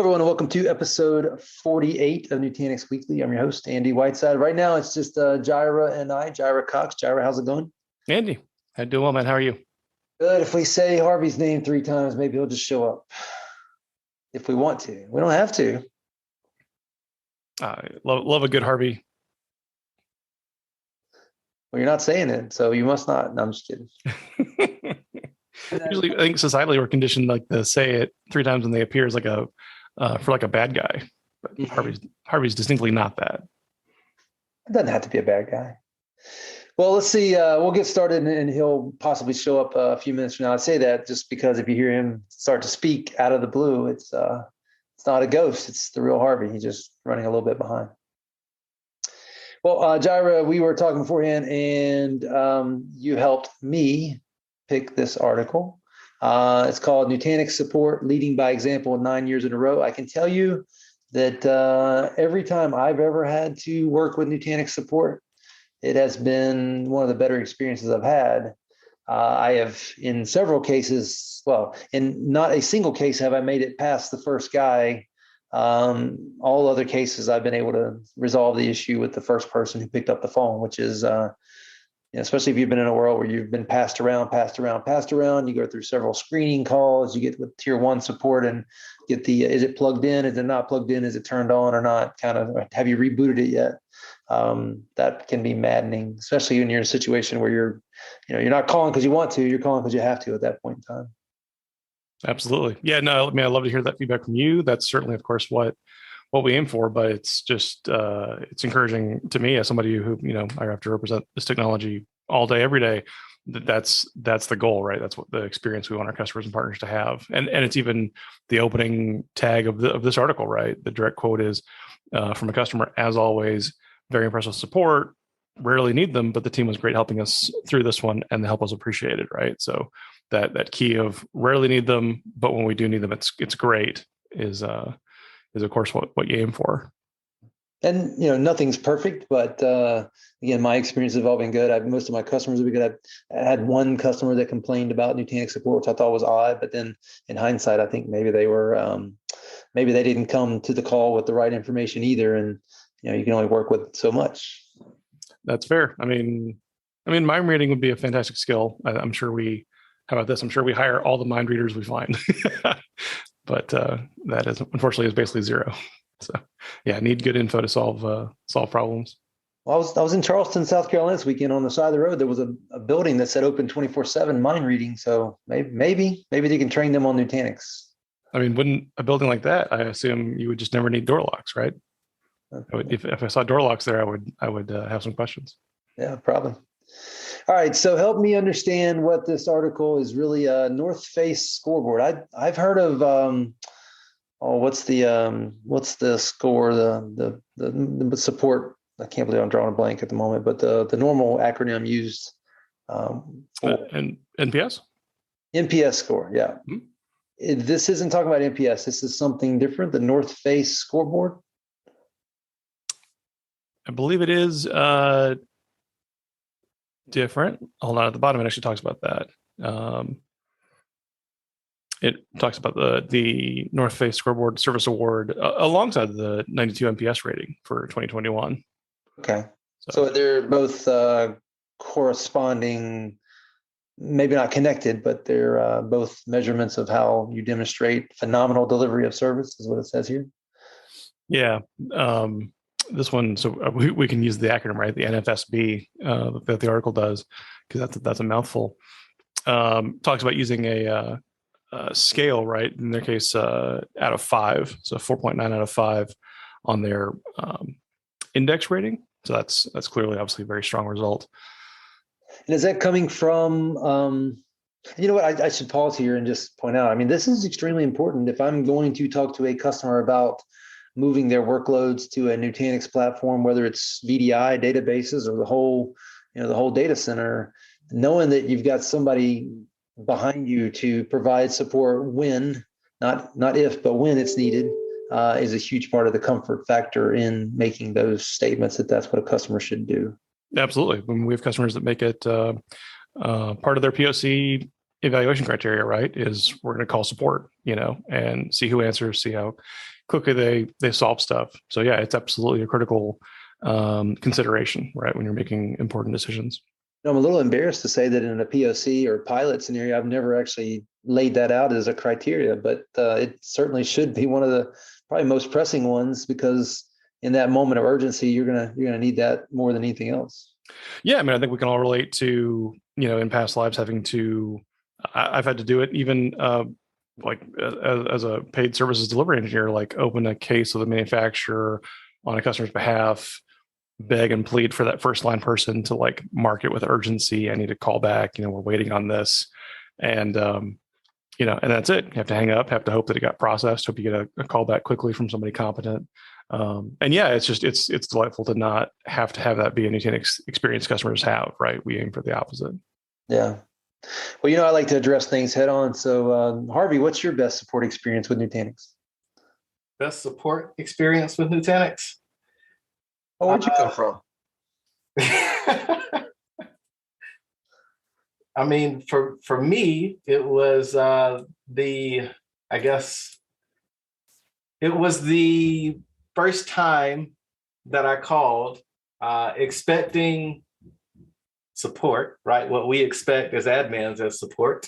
Everyone, and welcome to episode 48 of Nutanix Weekly. I'm your host, Andy Whiteside. Right now, it's just Jaira and I, Jaira Cox. Jaira, how's it going? Andy, how you doing, well, man? How are you? Good. If we say Harvey's name 3 times, maybe he'll just show up. If we want to. We don't have to. Love a good Harvey. Well, you're not saying it, so you must not. No, I'm just kidding. Usually, I think societally we're conditioned like to say it 3 times when they appear as like a for like a bad guy. But Harvey's distinctly not that. It doesn't have to be a bad guy. Well, let's see. We'll get started, and he'll possibly show up a few minutes from now. I say that just because if you hear him start to speak out of the blue, it's not a ghost. It's the real Harvey. He's just running a little bit behind. Well, Jaira, we were talking beforehand, and you helped me pick this article. It's called Nutanix Support, Leading by Example 9 years in a row. I can tell you that every time I've ever had to work with Nutanix Support, it has been one of the better experiences I've had. I have, in several cases, well, in not a single case have I made it past the first guy. All other cases, I've been able to resolve the issue with the first person who picked up the phone, which is especially if you've been in a world where you've been passed around, you go through several screening calls, you get with tier 1 support and get the, is it plugged in? Is it not plugged in? Is it turned on or not? Kind of, have you rebooted it yet? That can be maddening, especially when you're in a situation where you're not calling because you want to, you're calling because you have to at that point in time. Absolutely. Yeah, no, I mean, I'd love to hear that feedback from you. That's certainly, of course, what we aim for, but it's just, it's encouraging to me as somebody who, I have to represent this technology all day, every day. That's the goal, right? That's what the experience we want our customers and partners to have. And it's even the opening tag of this article, right? The direct quote is from a customer, as always, very impressive support, rarely need them, but the team was great helping us through this one and the help was appreciated, right? So that key of rarely need them, but when we do need them, it's great is of course what you aim for. And nothing's perfect, but again, my experience has all been good. Most of my customers have been good. I had one customer that complained about Nutanix Support, which I thought was odd, but then in hindsight, I think maybe they were maybe they didn't come to the call with the right information either, and you can only work with so much. That's fair. I mean, mind reading would be a fantastic skill. I'm sure how about this? I'm sure we hire all the mind readers we find. But that is unfortunately is basically zero. So yeah, need good info to solve problems. Well, I was in Charleston, South Carolina this weekend. On the side of the road, there was a building that said open 24/7 mind reading. So maybe they can train them on Nutanix. I mean, wouldn't a building like that? I assume you would just never need door locks, right? If I saw door locks there, I would have some questions. Yeah, probably. All right, so help me understand what this article is really a North Face scoreboard. I've heard of what's the score, the support. I can't believe I'm drawing a blank at the moment, but the normal acronym used. And NPS? NPS score, yeah. Mm-hmm. This isn't talking about NPS. This is something different. The North Face scoreboard. I believe it is different. Hold on, at the bottom it actually talks about that. It talks about the North Face Scoreboard Service Award alongside the 92 NPS rating for 2021. Okay, so they're both corresponding, maybe not connected, but they're both measurements of how you demonstrate phenomenal delivery of service, is what it says here. Yeah. This one, so we can use the acronym, right? The NFSB that the article does, because that's a mouthful. Talks about using a scale, right? In their case, out of 5, so 4.9 out of 5 on their index rating. So that's clearly, obviously, a very strong result. And is that coming from? You know what? I should pause here and just point out. I mean, this is extremely important. If I'm going to talk to a customer about moving their workloads to a Nutanix platform, whether it's VDI databases or the whole data center, knowing that you've got somebody behind you to provide support when, not if, but when it's needed, is a huge part of the comfort factor in making those statements that that's what a customer should do. Absolutely. When we have customers that make it part of their POC evaluation criteria, right, is we're going to call support, and see who answers, see how quickly they solve stuff. So yeah, it's absolutely a critical consideration, right, when you're making important decisions. I'm a little embarrassed to say that in a POC or pilot scenario, I've never actually laid that out as a criteria, but it certainly should be one of the probably most pressing ones, because in that moment of urgency, you're gonna need that more than anything else. Yeah, I mean, I think we can all relate to, in past lives I've had to do it even like as a paid services delivery engineer, like open a case with a manufacturer on a customer's behalf, beg and plead for that first line person to like mark it with urgency. I need to call back, we're waiting on this. And, and that's it. You have to hang up, have to hope that it got processed, hope you get a call back quickly from somebody competent. And yeah, it's delightful to not have to have that be a Nutanix experience customers have, right? We aim for the opposite. Yeah. Well, I like to address things head on. So Harvey, what's your best support experience with Nutanix? Best support experience with Nutanix? Oh, where'd you come from? I mean, for me, it was it was the first time that I called expecting support, right? What we expect as admins as support.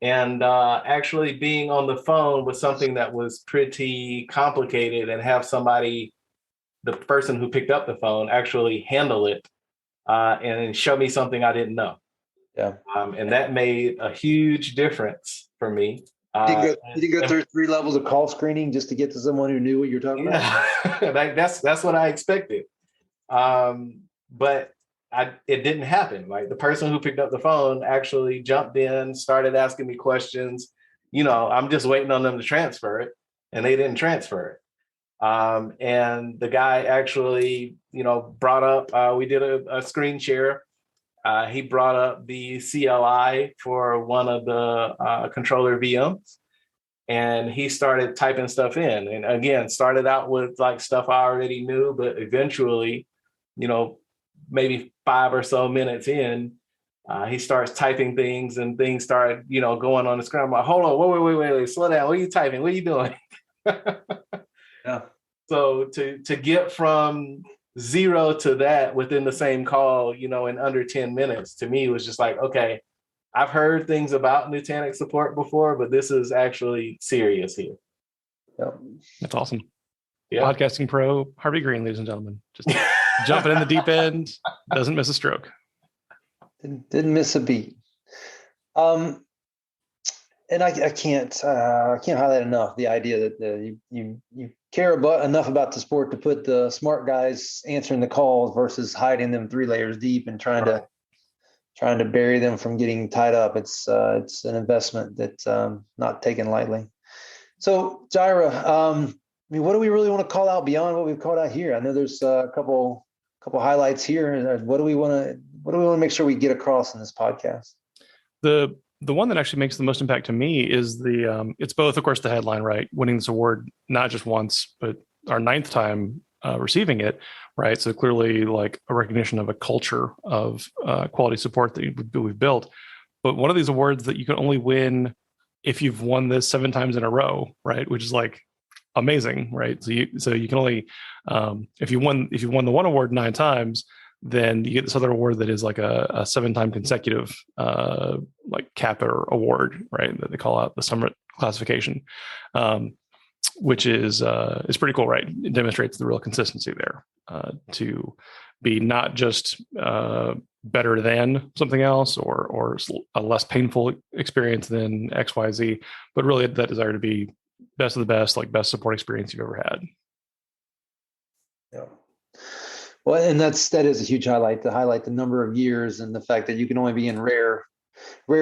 And actually being on the phone with something that was pretty complicated and have somebody, the person who picked up the phone, actually handle it and show me something I didn't know. Yeah. And that made a huge difference for me. You didn't go through 3 levels of call screening just to get to someone who knew what you're talking about? That's what I expected. But it didn't happen. Like the person who picked up the phone actually jumped in, started asking me questions. I'm just waiting on them to transfer it, and they didn't transfer it. And the guy actually, brought up, we did a screen share. He brought up the CLI for one of the controller VMs, and he started typing stuff in. And again, started out with like stuff I already knew, but eventually, maybe 5 or so minutes in, he starts typing things, and things start, going on the screen. I'm like, hold on, wait, slow down. What are you typing? What are you doing? Yeah. So to get from 0 to that within the same call, in under 10 minutes, to me was just like, okay, I've heard things about Nutanix support before, but this is actually serious here. Yeah. That's awesome. Yeah. Podcasting pro, Harvey Green, ladies and gentlemen. Just jumping in the deep end, doesn't miss a stroke. Didn't miss a beat. And I can't highlight enough the idea that you care enough about the sport to put the smart guys answering the calls versus hiding them 3 layers deep and trying to bury them from getting tied up. It's an investment that's not taken lightly. So Jaira, what do we really want to call out beyond what we've called out here? I know there's a couple highlights here. What do we want to make sure we get across in this podcast? The one that actually makes the most impact to me is it's both, of course, the headline, right? Winning this award, not just once, but our 9th time receiving it, right? So clearly like a recognition of a culture of quality support that we've built. But one of these awards that you can only win if you've won this 7 times in a row, right? Which is like amazing, right? So you can only, if you won the one award 9 times, then you get this other award that is like a 7-time consecutive like Capper award, right? That they call out the Summit classification, which is pretty cool, right? It demonstrates the real consistency there to be not just better than something else or a less painful experience than XYZ, but really that desire to be best of the best, like best support experience you've ever had. Yeah. Well, and that is a huge highlight, to highlight the number of years and the fact that you can only be in rare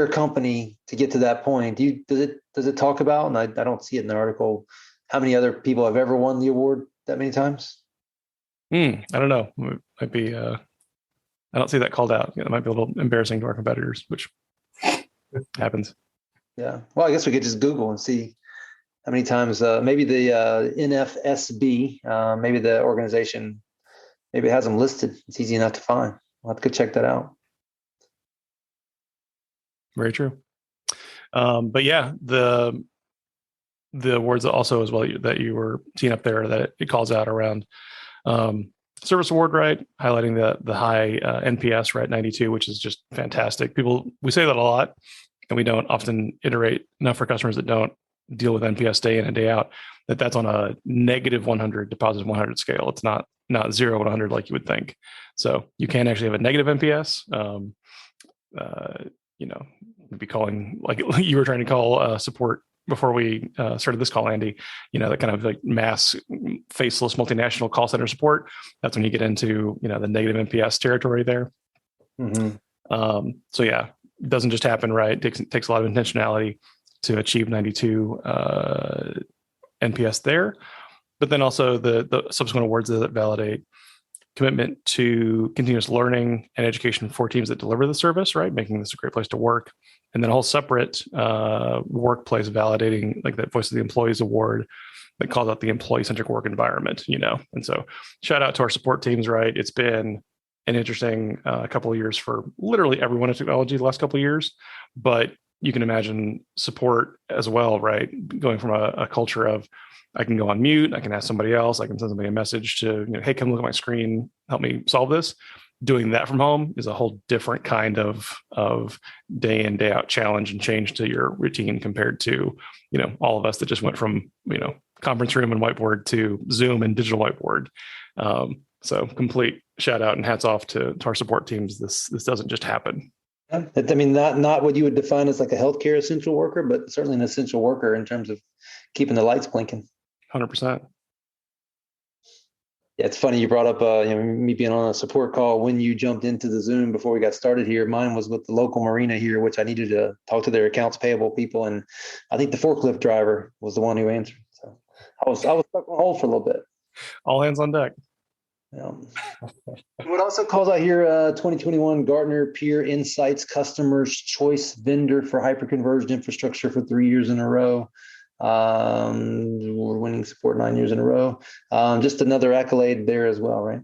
company to get to that point. Does it talk about, and I don't see it in the article, how many other people have ever won the award that many times? I don't know. It might be, I don't see that called out. It might be a little embarrassing to our competitors, which happens. Yeah. Well, I guess we could just Google and see how many times, maybe the NFSB, maybe the organization, maybe it has them listed. It's easy enough to find. I'll have to go check that out. Very true. But yeah, the words also as well that you were teeing up there that it calls out around service award, right? Highlighting the high NPS, right? 92, which is just fantastic. We say that a lot, and we don't often iterate enough for customers that don't deal with NPS day in and day out, that's on a negative 100 to positive 100 scale. It's not 0 to 100 like you would think. So you can actually have a negative NPS. Be calling, like you were trying to call support before we started this call, Andy, that kind of like mass faceless multinational call center support. That's when you get into, the negative NPS territory there. Mm-hmm. So yeah, it doesn't just happen, right? It takes a lot of intentionality to achieve 92 NPS there, but then also the subsequent awards that validate commitment to continuous learning and education for teams that deliver the service, right? Making this a great place to work. And then a whole separate workplace validating, like that Voice of the Employees award that calls out the employee-centric work environment, And so shout out to our support teams, right? It's been an interesting couple of years for literally everyone in technology the last couple of years, but you can imagine support as well, right? Going from a culture of, I can go on mute, I can ask somebody else, I can send somebody a message to, hey, come look at my screen, help me solve this. Doing that from home is a whole different kind of day in, day out challenge and change to your routine compared to, all of us that just went from, conference room and whiteboard to Zoom and digital whiteboard. So complete shout out and hats off to our support teams. This doesn't just happen. I mean, not what you would define as like a healthcare essential worker, but certainly an essential worker in terms of keeping the lights blinking. 100%. Yeah, it's funny you brought up me being on a support call when you jumped into the Zoom before we got started here. Mine was with the local marina here, which I needed to talk to their accounts payable people, and I think the forklift driver was the one who answered. So I was stuck on hold for a little bit. All hands on deck. What also calls out here 2021 Gartner Peer Insights Customers Choice Vendor for Hyperconverged Infrastructure for 3 years in a row. We're winning support 9 years in a row. Just another accolade there as well, right?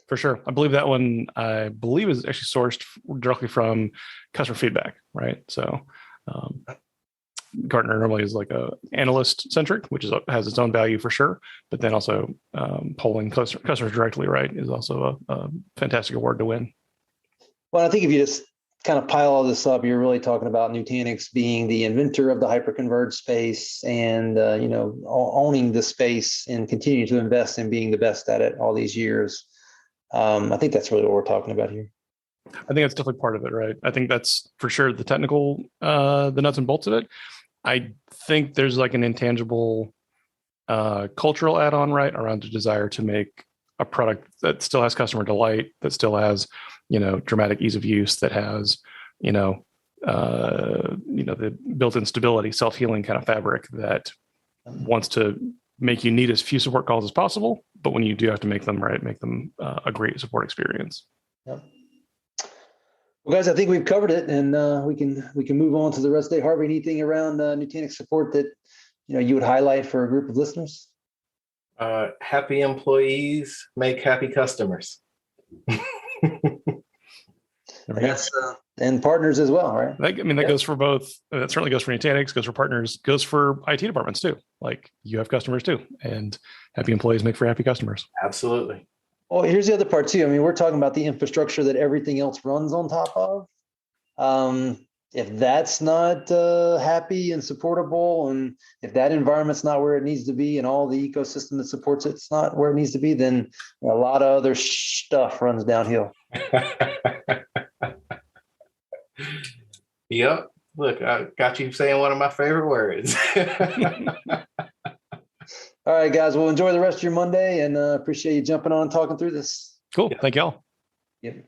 For sure. I believe that one, is actually sourced directly from customer feedback, right? So Gartner normally is like a analyst centric, which has its own value for sure. But then also polling customers directly, right, is also a fantastic award to win. Well, I think if you just kind of pile all this up, you're really talking about Nutanix being the inventor of the hyperconverged space and, owning the space and continuing to invest in being the best at it all these years. I think that's really what we're talking about here. I think that's definitely part of it, right? I think that's for sure the technical, the nuts and bolts of it. I think there's like an intangible cultural add-on, right, around the desire to make a product that still has customer delight, that still has, dramatic ease of use, that has, the built-in stability, self-healing kind of fabric that wants to make you need as few support calls as possible. But when you do have to make them, right, make them a great support experience. Yep. Well, guys, I think we've covered it, and we can move on to the rest of the day. Harvey, anything around Nutanix support that you would highlight for a group of listeners? Happy employees make happy customers. And partners as well, right? That goes for both. That certainly goes for Nutanix, goes for partners, goes for IT departments too. Like you have customers too, and happy employees make for happy customers. Absolutely. Well, here's the other part too. I mean, we're talking about the infrastructure that everything else runs on top of. If that's not happy and supportable, and if that environment's not where it needs to be, and all the ecosystem that supports it's not where it needs to be, then a lot of other stuff runs downhill. Yep. Look, I got you saying one of my favorite words. All right, guys. Well, enjoy the rest of your Monday, and appreciate you jumping on and talking through this. Cool. Thank y'all. Yep.